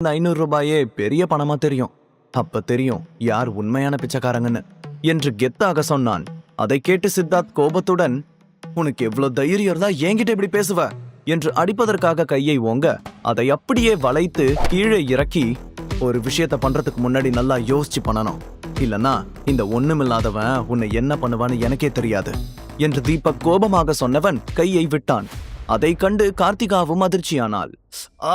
ரூபாயே பெரிய பணமா தெரியும். அப்ப தெரியும் யார் உண்மையான பிச்சைக்காரங்கன்னு என்று கெத்தாக சொன்னான். அதை கேட்டு சித்தார்த் கோபத்துடன், உனக்கு எவ்வளவு தைரியம் இருந்தா என்கிட்ட இப்படி பேசுவ என்று அடிப்பதற்காக கையை ஓங்க அதை அப்படியே வளைத்து கீழே இறக்கி, ஒரு விஷயத்த பண்றதுக்கு முன்னாடி நல்லா யோசிச்சு பண்ணணும், இல்லனா இந்த ஒண்ணுமில்லாதவன் உன்னை என்ன பண்ணுவான்னு எனக்கே தெரியாது என்று தீபக் கோபமாக சொன்னவன் கையை விட்டான். அதை கண்டு கார்த்திகாவும் அதிர்ச்சியானாள். ஆ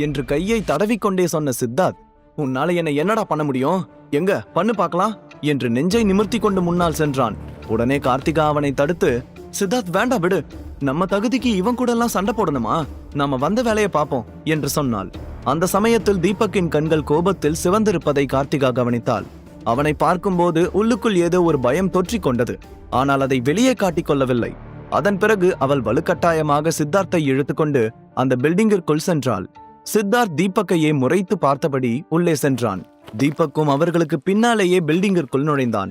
என்று கையை தடவிக்கொண்டே சொன்ன சித்தார்த், உன்னால என்ன என்னடா பண்ண முடியும், எங்க பண்ணு பார்க்கலாம் என்று நெஞ்சை நிமிர்த்தி கொண்டு முன்னால் சென்றான். உடனே கார்த்திகா அவனை தடுத்து, சித்தார்த் வேண்டாம் விடு, நம்ம தகுதிக்கு இவன் கூட எல்லாம் சண்டை போடணுமா, நாம வந்த வேலையை பார்ப்போம் என்று சொன்னாள். அந்த சமயத்தில் தீபக்கின் கண்கள் கோபத்தில் சிவந்திருப்பதை கார்த்திகா கவனித்தாள். அவனை பார்க்கும்போது உள்ளுக்குள் ஏதோ ஒரு பயம் தொற்றிக் கொண்டது. ஆனால் அதை வெளியே காட்டிக் கொள்ளவில்லை. அதன் பிறகு அவள் வலுக்கட்டாயமாக சித்தார்த்தை இழுத்துக்கொண்டு அந்த பில்டிங்கிற்குள் சென்றாள். சித்தார்த் தீபக்கையே முறைத்து பார்த்தபடி உள்ளே சென்றான். தீபக்கும் அவர்களுக்கு பின்னாலேயே பில்டிங்கிற்குள் நுழைந்தான்.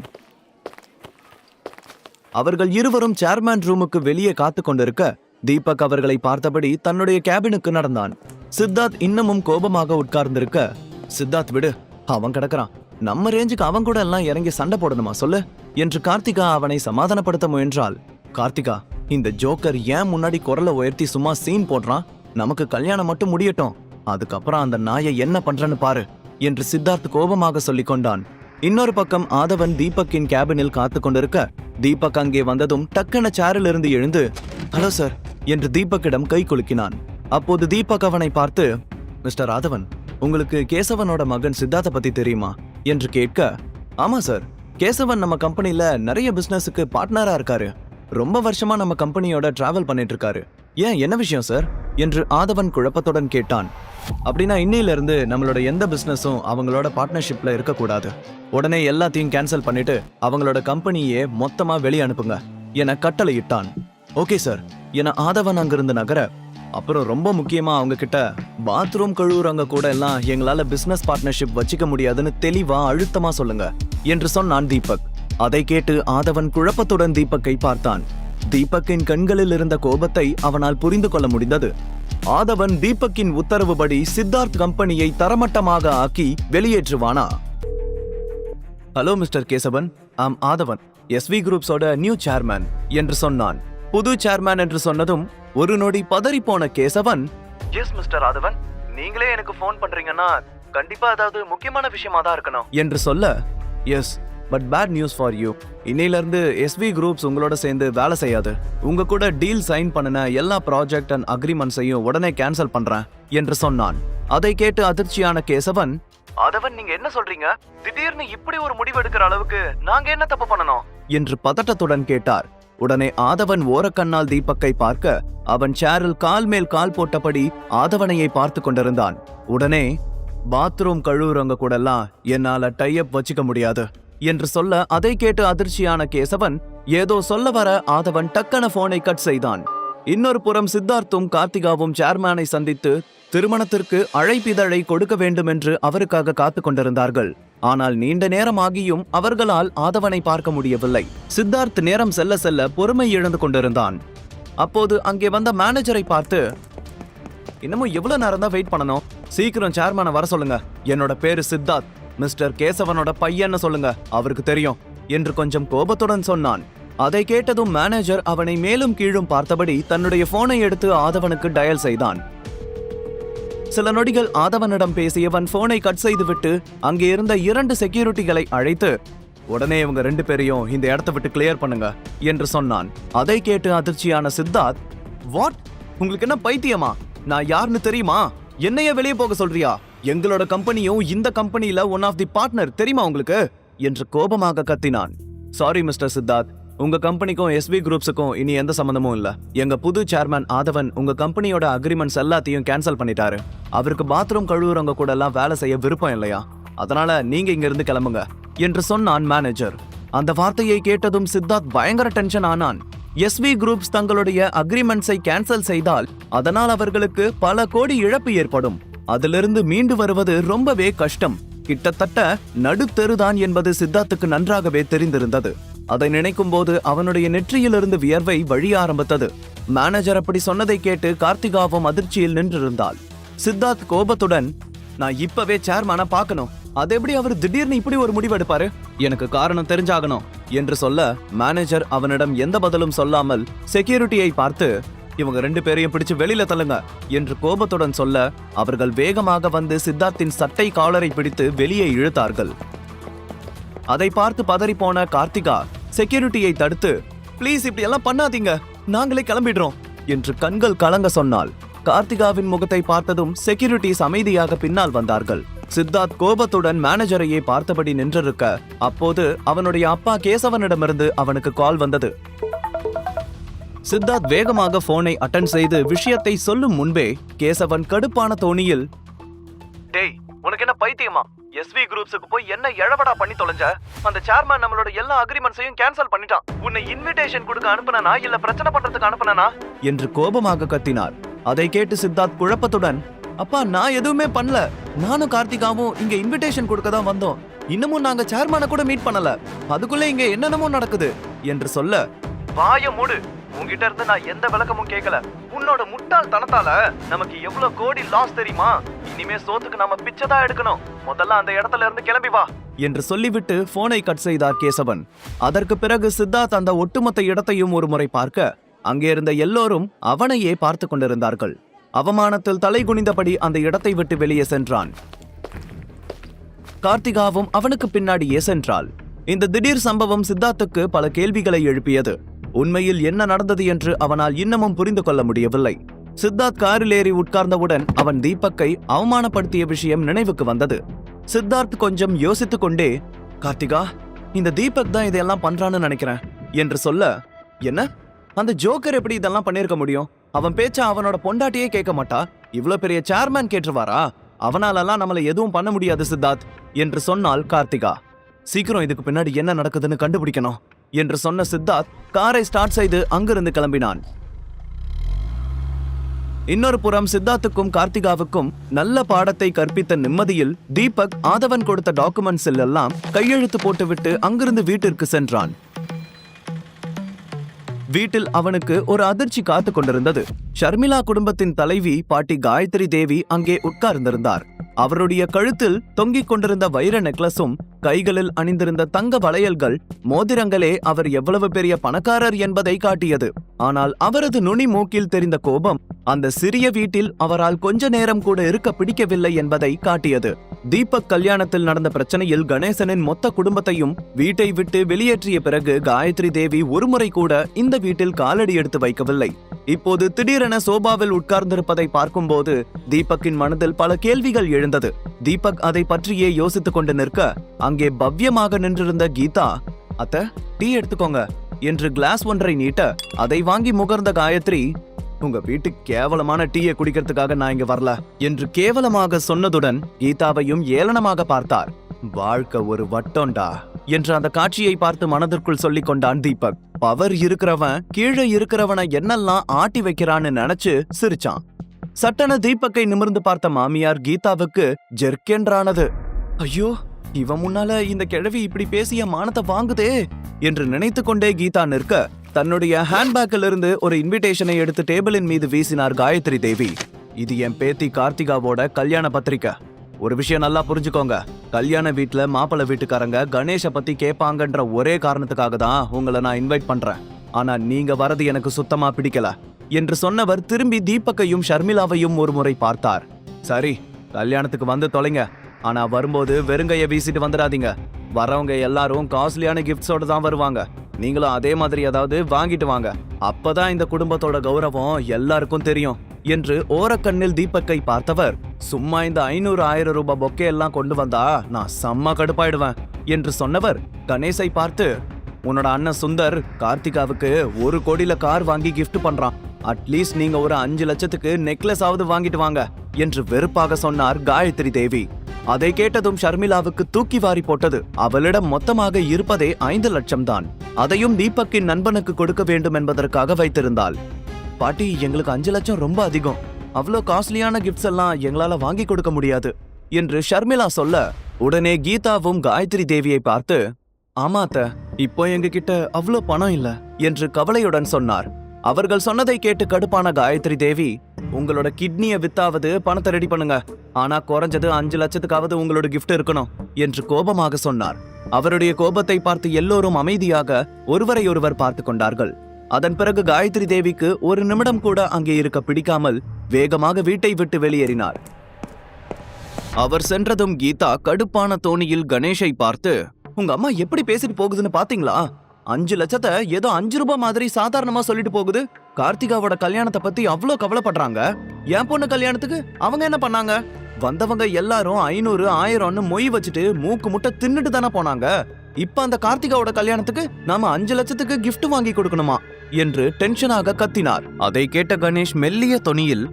அவர்கள் இருவரும் சேர்மேன் ரூமுக்கு வெளியே காத்து கொண்டிருக்க தீபக் அவர்களை பார்த்தபடி தன்னுடைய கேபினுக்கு நடந்தான். சித்தார்த் இன்னமும் கோபமாக உட்கார்ந்திருக்க, சித்தார்த் விடு, அவன் கிடக்குறான், நம்ம ரேஞ்சுக்கு அவன் கூட எல்லாம் இறங்கி சண்டை போடணுமா சொல்லு என்று கார்த்திகா அவனை சமாதானப்படுத்த முயன்றாள். கார்த்திகா, இந்த ஜோக்கர் ஏன் முன்னாடி குரலை உயர்த்தி சும்மா சீன் போடுறான், நமக்கு கல்யாணம் மட்டும் முடியட்டும், அதுக்கப்புறம் அந்த நாயை என்ன பண்றன்னு பாரு என்று சித்தார்த் கோபமாக சொல்லிக் கொண்டான். இன்னொரு பக்கம் ஆதவன் தீபக்கின் கேபினில் காத்து கொண்டிருக்க தீபக் அங்கே வந்ததும் டக்குன சேரில் இருந்து எழுந்து, ஹலோ சார் என்று தீபக்கிடம் கை குலுக்கினான். அப்போது தீபக் அவனை பார்த்து, மிஸ்டர் ஆதவன், உங்களுக்கு கேசவனோட மகன் சித்தார்த்த பத்தி தெரியுமா என்று கேட்க, ஆமா சார், கேசவன் நம்ம கம்பெனில நிறைய பிசினஸுக்கு பார்ட்னரா இருக்காரு, ரொம்ப வருஷமா நம்ம கம்பெனியோட டிராவல் பண்ணிட்டு இருக்காரு, ஏன் என்ன விஷயம் சார் என்று ஆதவன் குழப்பத்துடன் கேட்டான். அப்படின்னா இன்னையில இருந்து நம்மளோட எந்த பிசினஸும் அவங்களோட பார்ட்னர்ஷிப்ல இருக்கக்கூடாது, உடனே எல்லாத்தையும் கேன்சல் பண்ணிட்டு அவங்களோட கம்பெனியே மொத்தமா வெளியே அனுப்புங்க என கட்டளையிட்டான். ஓகே சார் என ஆதவன் அங்கிருந்து நகர, அப்புறம் ரொம்ப முக்கியமா அவங்க கிட்ட பாத்ரூம் கழுவுறவங்க கூட எல்லாம் எங்களால பிசினஸ் பார்ட்னர்ஷிப் வச்சுக்க முடியாதுன்னு தெளிவா அழுத்தமா சொல்லுங்க என்று சொன்னான் தீபக். அதை கேட்டு ஆதவன் குழப்பத்துடன் தீபக்கை பார்த்தான். தீபக்கின் கண்களில் இருந்த கோபத்தை அவனால் புரிந்து கொள்ள முடிந்தது. ஆதவன் தீபக்கின் உத்தரவுபடி சித்தார்த் கம்பெனியை தரமட்டமாக ஆக்கி வெளியேற்றுவானா? ஹலோ மிஸ்டர் கேசவன், ஆம் ஆதவன், SV குரூப்ஸோட நியூ சேர்மேன் என்று சொன்னான். புது சேர்மேன் என்று சொன்னதும் ஒரு நொடி பதறி போன கேசவன், எஸ் மிஸ்டர் ஆதவன், நீங்களே எனக்கு போன் பண்றீங்கன்னா கண்டிப்பா அதாவது முக்கியமான விஷயமா தான் இருக்கணும் என்று சொல்ல, yes but bad news for you, இன்னையில இருந்து SV குரூப்ஸ் உங்களோட சேர்ந்து வேலை செய்யாது, உங்க கூட டீல் சைன் பண்ணின எல்லா ப்ராஜெக்ட் அண்ட் அக்ரிமெண்ட்ஸையும் உடனே கேன்சல் பண்றேன் என்று சொன்னான். அதை கேட்டு அதிர்ச்சியான கேசவன், ஆதவன் நீங்க என்ன சொல்றீங்க, திடீர்னு இப்படி ஒரு முடிவு எடுக்கிற அளவுக்கு நாங்க என்ன தப்பு பண்ணணும் என்று பதட்டத்துடன் கேட்டார். உடனே ஆதவன் ஓரக்கண்ணால் தீபக்கை பார்க்க அவன் சேரில் கால் மேல் கால் போட்டபடி ஆதவனையை பார்த்து கொண்டிருந்தான். உடனே, பாத்ரூம் கழுவுறவங்க கூட எல்லாம் என்னால டைப் வச்சுக்க முடியாது என்று சொல்ல அதை கேட்டு அதிர்ச்சியான கேசவன் ஏதோ சொல்ல வர ஆதவன் டக்கன போனை கட் செய்தான். இன்னொரு புறம் சித்தார்த்தும் கார்த்திகாவும் சேர்மேனை சந்தித்து திருமணத்திற்கு அழைப்பிதழை கொடுக்க வேண்டும் என்று அவருக்காக காத்து கொண்டிருந்தார்கள். ஆனால் நீண்ட நேரம் ஆகியும் அவர்களால் ஆதவனை பார்க்க முடியவில்லை. சித்தார்த் நேரம் செல்ல செல்ல பொறுமை இழந்து கொண்டிருந்தான். அப்போது அங்கே வந்த மேனேஜரை பார்த்து, இன்னமும் எவ்வளவு நேரம் தான் வெயிட் பண்ணணும், சீக்கிரம் சேர்மேனை வர சொல்லுங்க, என்னோட பேரு சித்தார்த், மிஸ்டர் கேசவனோட பையன்னு சொல்லுங்க, அவருக்கு தெரியும் என்று கொஞ்சம் கோபத்துடன் சொன்னான். அதை கேட்டதும் மேனேஜர் அவனை மேலும் கீழும் பார்த்தபடி தன்னுடைய போனை எடுத்து ஆதவனுக்கு டயல் செய்தான். சில நொடிகள் ஆதவனிடம் பேசியவன் போனை கட் செய்துவிட்டு அங்கே இருந்த 2 செக்யூரிட்டிகளை அழைத்து, உடனே இவங்க 2 பேரையும் இந்த இடத்தை விட்டு கிளியர் பண்ணுங்க என்று சொன்னான். அதை கேட்டு அதிர்ச்சியான சித்தார்த், வாட், உங்களுக்கு என்ன பைத்தியமா, நான் யாருன்னு தெரியுமா, என்னைய வெளியே போக சொல்றியா, எங்களோட கம்பெனியும் இந்த கம்பெனியில ஒன் ஆஃப் தி பார்ட்னர் தெரியுமா உங்களுக்கு என்று கோபமாக கத்தினான். சாரி மிஸ்டர் சித்தார்த், உங்க கம்பெனிக்கும் SV குரூப்ஸுக்கும் இனி எந்த சம்பந்தமும் இல்ல, எங்க புது சேர்மேன் ஆதவன் உங்க கம்பெனியோட அக்ரிமெண்ட்ஸ் எல்லாத்தையும் கேன்சல் பண்ணிட்டாரு, அவருக்கு பாத்ரூம் கழுவுறவங்க கூட எல்லாம் வேலை செய்ய விருப்பம் இல்லையா, அதனால நீங்க இங்க இருந்து கிளம்புங்க என்று சொன்னான் மேனேஜர். அந்த வார்த்தையை கேட்டதும் சித்தார்த் பயங்கர டென்ஷன் ஆனான். SV குரூப்ஸ் தங்களுடைய அக்ரிமெண்ட்ஸை கேன்சல் செய்தால் அதனால் அவர்களுக்கு பல கோடி இழப்பு ஏற்படும், அதிலிருந்து மீண்டு வருவது ரொம்பவே கஷ்டம், கிட்டத்தட்ட நடுத்தெருதான் என்பது சித்தார்த்துக்கு நன்றாகவே தெரிந்திருந்தது. அதை நினைக்கும் போது அவனுடைய நெற்றியிலிருந்து வியர்வை வழிய ஆரம்பித்தது. மேனேஜர் அப்படி சொன்னதை கேட்டு கார்த்திகாவும் அதிர்ச்சியில் நின்றிருந்தாள். சித்தார்த் கோபத்துடன், நான் இப்பவே சேர்மேனை பார்க்கணும். அது எப்படி அவர் திடீர்னு இப்படி ஒரு முடிவு எடுப்பாரு? எனக்கு காரணம் தெரிஞ்சாகணும் என்று சொல்ல மேனேஜர் அவனிடம் எந்த பதிலும் சொல்லாமல் செக்யூரிட்டியை பார்த்து, இவங்க 2 பேரையும் பிடிச்சு வெளியில தள்ளுங்க என்று கோபத்துடன் சொல்ல அவர்கள் வேகமாக வந்து சித்தார்த்தின் சட்டை காலரை பிடித்து வெளியே இழுத்தார்கள். அதை பார்த்து பதறி போன கார்த்திகா செக்யூரிட்டியை தடுத்து, ப்ளீஸ் இப்படி எல்லாம் பண்ணாதீங்க, நாங்களே கிளம்பிடுறோம் என்று கண்கள் கலங்க சொன்னாள். கார்த்திகாவின் முகத்தை பார்த்ததும் செக்யூரிட்டிஸ் அமைதியாக பின்னால் வந்தார்கள். சித்தார்த் கோபத்துடன் மேனேஜரையே பார்த்தபடி நின்றிருக்க அப்போது அவனுடைய அப்பா கேசவனிடமிருந்து அவனுக்கு கால் வந்தது. சித்தார்த் வேகமாக போனை அட்டெண்ட் செய்து விஷயத்தை சொல்லும் முன்பே கேசவன் கடுப்பான தோணியில், டேய் உனக்கு என்ன பைத்தியமா? எஸ்வி குரூப்ஸுக்கு போய் என்ன எழவடா பண்ணி தொலைஞ்ச? அந்த சேர்மன் நம்மளோட எல்லா அக்ரிமெண்ட்ஸையும் கேன்சல் பண்ணிட்டான். உன்னை இன்விடேஷன் கொடுக்க அனுப்புனா இல்ல பிரச்சனை பண்றதுக்கு அனுப்புனா என்று கோபமாக கத்தினார். அதை கேட்டு சித்தார்த் குழப்பத்துடன், அப்பா நான் எதுவுமே பண்ணல, நானும் கார்த்திகாவும் இங்க இன்விடேஷன் கொடுக்க தான் வந்தோம். இன்னமும் நாங்க சேர்மனை கூட மீட் பண்ணல, அதுக்குள்ள இங்க என்னென்னமோ நடக்குது என்று சொல்ல, வாய மூடு, உன்கிட்ட இருந்து நான் எந்த விளக்கமும் கேட்கல. உன்னோட முட்டாள் தனத்தால நமக்கு எவ்வளவு கோடி லாஸ் தெரியுமா? இனிமே சோத்துக்கு நாம பிச்சைதான் எடுக்கணும். முதல்ல அந்த இடத்துல இருந்து கிளம்பி வா என்று சொல்லிவிட்டு போனை கட் செய்தார் கேசவன். அதற்கு பிறகு சித்தார்த் அந்த ஒட்டுமொத்த இடத்தையும் ஒரு முறை பார்க்க அங்கே இருந்த எல்லோரும் அவனையே பார்த்து கொண்டிருந்தார்கள். அவமானத்தில் தலை குனிந்தபடி அந்த இடத்தை விட்டு வெளியே சென்றான். கார்த்திகாவும் அவனுக்கு பின்னாடியே சென்றாள். இந்த திடீர் சம்பவம் சித்தார்த்துக்கு பல கேள்விகளை எழுப்பியது. உண்மையில் என்ன நடந்தது என்று அவனால் இன்னமும் புரிந்து கொள்ள முடியவில்லை. சித்தார்த் காரில் ஏறி உட்கார்ந்தவுடன் அவன் தீபக்கை அவமானப்படுத்திய விஷயம் நினைவுக்கு வந்தது. சித்தார்த் கொஞ்சம் யோசித்துக் கொண்டே, கார்த்திகா, இந்த தீபக் தான் இதெல்லாம் பண்றான்னு நினைக்கிறேன் என்று சொல்ல, என்ன அந்த ஜோக்கர் எப்படி இதெல்லாம் பண்ணிருக்க முடியும்? அவன் பேச்சா அவனோட பொண்டாட்டியே கேட்க மாட்டா, இவ்வளவு பெரிய சேர்மேன் கேட்டுருவாரா? அவனாலெல்லாம் நம்மளை எதுவும் பண்ண முடியாது சித்தார்த் என்று சொன்னாள் கார்த்திகா. சீக்கிரம் இதுக்கு பின்னாடி என்ன நடக்குதுன்னு கண்டுபிடிக்கணும் என்று சொன்ன சித்தார்த் காரை ஸ்டார்ட் செய்து அங்கிருந்து கிளம்பினான். இன்னொரு புறம் சித்தார்த்துக்கும் கார்த்திகாவுக்கும் நல்ல பாடத்தை கற்பித்த நிம்மதியில் தீபக் ஆதவன் கொடுத்த டாக்குமெண்ட்ஸில் எல்லாம் கையெழுத்து போட்டுவிட்டு அங்கிருந்து வீட்டிற்கு சென்றான். வீட்டில் அவனுக்கு ஒரு அதிர்ச்சி காத்து கொண்டிருந்தது. ஷர்மிளா குடும்பத்தின் தலைவி பாட்டி காயத்ரி தேவி அங்கே உட்கார்ந்திருந்தார். அவருடைய கழுத்தில் தொங்கிக் கொண்டிருந்த வைர நெக்லஸும் கைகளில் அணிந்திருந்த தங்க வளையல்கள், மோதிரங்களே அவர் எவ்வளவு பெரிய பணக்காரர் என்பதை காட்டியது. ஆனால் அவரது நுனி மூக்கில் தெரிந்த கோபம் அந்த சிறிய வீட்டில் அவரால் கொஞ்ச நேரம் கூட இருக்க பிடிக்கவில்லை என்பதை காட்டியது. தீபக் கல்யாணத்தில் நடந்த பிரச்சனையில் கணேசனின் மொத்த குடும்பத்தையும் வீட்டை விட்டு வெளியேற்றிய பிறகு காயத்ரி தேவி ஒருமுறை கூட இந்த வீட்டில் காலடி எடுத்து வைக்கவில்லை. இப்போது திடீரென சோபாவில் உட்கார்ந்திருப்பதை பார்க்கும்போது தீபக்கின் மனதில் பல கேள்விகள் எழுந்தது. தீபக் அதை பற்றியே யோசித்துக் கொண்டு நிற்க அங்கே பவ்யமாக நின்றிருந்த கீதா, அத்த டீ எடுத்துக்கோங்க என்று கிளாஸ் ஒன்றை நீட்ட அதை வாங்கி முகர்ந்த காயத்ரி, உங்க வீட்டுக்கு கேவலமான டீயை குடிக்கிறதுக்காக நான் இங்க வரல என்று கேவலமாக சொன்னதுடன் கீதாவையும் ஏளனமாக பார்த்தார். வாழ்க்கை ஒரு வட்டோண்டா என்று அந்த காட்சியை பார்த்து மனதிற்குள் சொல்லிக் கொண்டான் தீபக். பவர் இருக்கிறவன் கீழே இருக்கிறவனை என்னெல்லாம் ஆட்டி வைக்கிறான்னு நினைச்சு சிரிச்சான். சட்டன தீபக்கை நிமிர்ந்து பார்த்த மாமியார் கீதாவுக்கு ஜெர்க்கென்றானது. ஐயோ, இவன் முன்னால இந்த கிழவி இப்படி பேசிய மானத்தை வாங்குதே என்று நினைத்து கொண்டே கீதா நிற்க தன்னுடைய ஹேண்ட்பேக்கில் இருந்து ஒரு இன்விடேஷனை எடுத்து டேபிளின் மீது வீசினார் காயத்ரி தேவி. இது என் பேத்தி கார்த்திகாவோட கல்யாண பத்திரிக்கை. ஒரு விஷயம் நல்லா புரிஞ்சுக்கோங்க, கல்யாண வீட்டுல மாப்பிள்ளை வீட்டுக்காரங்க கணேஷ பத்தி கேட்பாங்கன்ற ஒரே காரணத்துக்காக தான் உங்களை நான் இன்வைட் பண்றேன். ஆனா நீங்க வரது எனக்கு சுத்தமா பிடிக்கல என்று சொன்னவர் திரும்பி தீபக்கையும் ஷர்மிளாவையும் ஒரு முறை பார்த்தார். சரி, கல்யாணத்துக்கு வந்து தொலைங்க, ஆனா வரும்போது வெறுங்கைய வீசிட்டு வந்துடாதீங்க. வரவங்க எல்லாரும் காஸ்ட்லியான கிஃப்ட்ஸோட தான் வருவாங்க. நீங்களும் அதே மாதிரி ஏதாவது வாங்கிட்டு வாங்க. அப்பதான் இந்த குடும்பத்தோட கௌரவம் எல்லாருக்கும் தெரியும் என்று ஓரக்கண்ணில் தீபக்கை பார்த்தவர், சும்மா இந்த 500-1000 ரூபாய் பொக்கே எல்லாம் கொண்டு வந்தா நான் செம்ம கடுப்பாயிடுவேன் என்று சொன்னவர் கணேசை பார்த்து, உன்னோட அண்ணன் சுந்தர் கார்த்திகாவுக்கு 1 கோடியில கார் வாங்கி கிஃப்ட் பண்றான். அட்லீஸ்ட் நீங்க ஒரு 5 லட்சத்துக்கு நெக்லஸ் ஆவது வாங்கிட்டு வாங்க என்று வெறுப்பாக சொன்னார் காயத்ரி தேவி. அதை கேட்டதும் ஷர்மிளாவுக்கு தூக்கி வாரி போட்டது. அவளிடம் மொத்தமாக இருப்பதே 5 லட்சம் தான். அதையும் தீபக்கின் நண்பனுக்கு கொடுக்க வேண்டும் என்பதற்காக வைத்திருந்தாள். பாட்டி, எங்களுக்கு 5 லட்சம் ரொம்ப அதிகம், அவ்வளோ காஸ்ட்லியான கிஃப்ட்ஸ் எல்லாம் எங்களால வாங்கி கொடுக்க முடியாது என்று ஷர்மிளா சொல்ல உடனே கீதாவும் காயத்ரி தேவியை பார்த்து, ஆமாத்த, இப்போ எங்க கிட்ட அவ்வளோ பணம் இல்ல என்று கவலையுடன் சொன்னார். அவர்கள் சொன்னதை கேட்டு கடுப்பான காயத்ரி தேவி, உங்களோட கிட்னியை வித்தாவது பணத்தை ரெடி பண்ணுங்க. ஆனா குறைஞ்சது 5 லட்சத்துக்காவது உங்களோட கிஃப்ட் இருக்கணும் என்று கோபமாக சொன்னார். அவருடைய கோபத்தை பார்த்து எல்லோரும் அமைதியாக ஒருவரை ஒருவர் பார்த்து கொண்டார்கள். அதன் பிறகு காயத்ரி தேவிக்கு ஒரு நிமிடம் கூட அங்கே இருக்க பிடிக்காமல் வேகமாக வீட்டை விட்டு வெளியேறினார். அவர் சென்றதும் கீதா கடுப்பான தோணியில் கணேஷை பார்த்து, உங்க அம்மா எப்படி பேசிட்டு போகுதுன்னு பாத்தீங்களா? 5 லட்சத்தை ஏதோ 5 ரூபாய் மாதிரி சாதாரணமா சொல்லிட்டு போகுது. கார்த்திகாவோட கல்யாணத்தை பத்தி அவ்வளோ கவலைப்படுறாங்க. என் பொண்ணு கல்யாணத்துக்கு அவங்க என்ன பண்ணாங்க? வந்தவங்க எல்லாரும் 500 1000ன்னு மொய் வச்சுட்டு மூக்கு முட்டை தின்னுட்டு தானே போனாங்க. இப்ப அந்த கார்த்திகாவோட கல்யாணத்துக்கு நாம 5 லட்சத்துக்கு கிஃப்ட் வாங்கி கொடுக்கணுமா என்று டென்ஷனாக கத்தினார். அதை கேட்ட கணேஷ் மெல்லிய தொனியில்,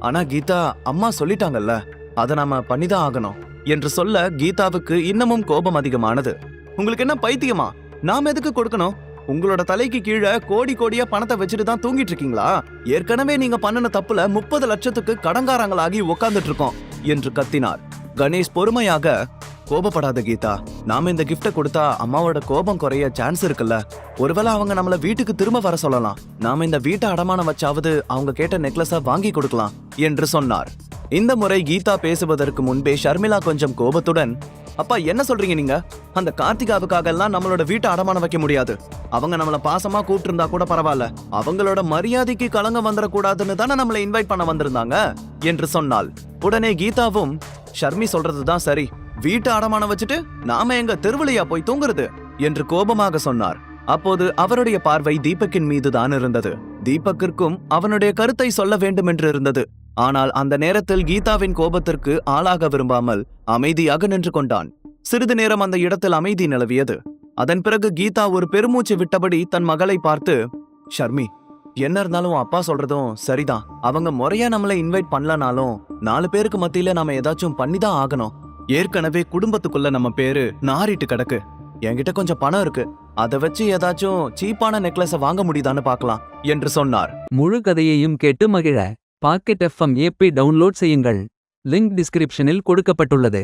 ஆனா கீதா அம்மா சொல்லிட்டாங்கல்ல, அதை நாம பண்ணிதான் ஆகணும் என்று சொல்ல கீதாவுக்கு இன்னமும் கோபம் அதிகமானது. உங்களுக்கு என்ன பைத்தியமா? நாம எதுக்கு கொடுக்கணும்? உங்களோட தலைக்கு கீழே கோடி கோடியா பணத்தை வச்சுட்டு தான் தூங்கிட்டு இருக்கீங்களா? ஏற்கனவே நீங்க பண்ணின தப்புல 30 லட்சத்துக்கு கடங்காரங்களாகி உக்காந்துட்டு இருக்கோம் என்று கத்தினார். கணேஷ் பொறுமையாக, கோபப்படாத கீதா, நாம இந்த கிஃப்ட கொடுத்தா அம்மாவோட கோபம் குறைய சான்ஸ் இருக்குல்ல. ஒருவேளை அவங்க நம்மள வீட்டுக்கு திரும்ப வர சொல்லலாம். நாம இந்த வீட்டை அடமானம் வச்சாவது அவங்க கேட்ட நெக்லஸ வாங்கி கொடுக்கலாம் என்று சொன்னார். இந்த முறை கீதா பேசுவதற்கு முன்பே ஷர்மிளா கொஞ்சம் கோபத்துடன், அப்பா என்ன சொல்றீங்க நீங்க? அந்த கார்த்திகாவுக்காக எல்லாம் நம்மளோட வீட்டை அடமானம் வைக்க முடியாது. அவங்க நம்மள பாசமா கூப்பிட்டு இருந்தா கூட பரவாயில்ல, அவங்களோட மரியாதைக்கு களங்கம் வந்துடக்கூடாதுன்னு தானே நம்மளை இன்வைட் பண்ண வந்திருந்தாங்க என்று சொன்னாள். உடனே கீதாவும், ஷர்மி சொல்றதுதான் சரி, வீட்டை அடமானம் வச்சுட்டு நாம எங்க தெருவிலையா போய் தூங்குறது என்று கோபமாக சொன்னார். அப்போது அவருடைய பார்வை தீபக்கின் மீது தான் இருந்தது. தீபக்கிற்கும் அவனுடைய கருத்தை சொல்ல வேண்டும் என்று இருந்தது. ஆனால் அந்த நேரத்தில் கீதாவின் கோபத்திற்கு ஆளாக விரும்பாமல் அமைதியாக நின்று கொண்டான். சிறிது நேரம் அந்த இடத்தில் அமைதி நிலவியது. அதன் பிறகு கீதா ஒரு பெருமூச்சு விட்டபடி தன் மகளை பார்த்து, ஷர்மி, என்ன இருந்தாலும் அப்பா சொல்றதும் சரிதான். அவங்க முறையா நம்மளை இன்வைட் பண்ணலனாலும் 4 பேருக்கு மத்தியில நாம ஏதாச்சும் பண்ணிதான் ஆகணும். ஏற்கனவே குடும்பத்துக்குள்ள நம்ம பேரு நாறிட்டு கிடக்கு. என்கிட்ட கொஞ்சம் பணம் இருக்கு, அதை வச்சு ஏதாச்சும் சீப்பான நெக்லஸ வாங்க முடியுதான்னு பார்க்கலாம் என்று சொன்னார். முழு கதையையும் கேட்டு மகிழ பாக்கெட் FM ஆப்பை டவுன்லோட் செய்யுங்கள். லிங்க் டிஸ்கிரிப்ஷனில் கொடுக்கப்பட்டுள்ளது.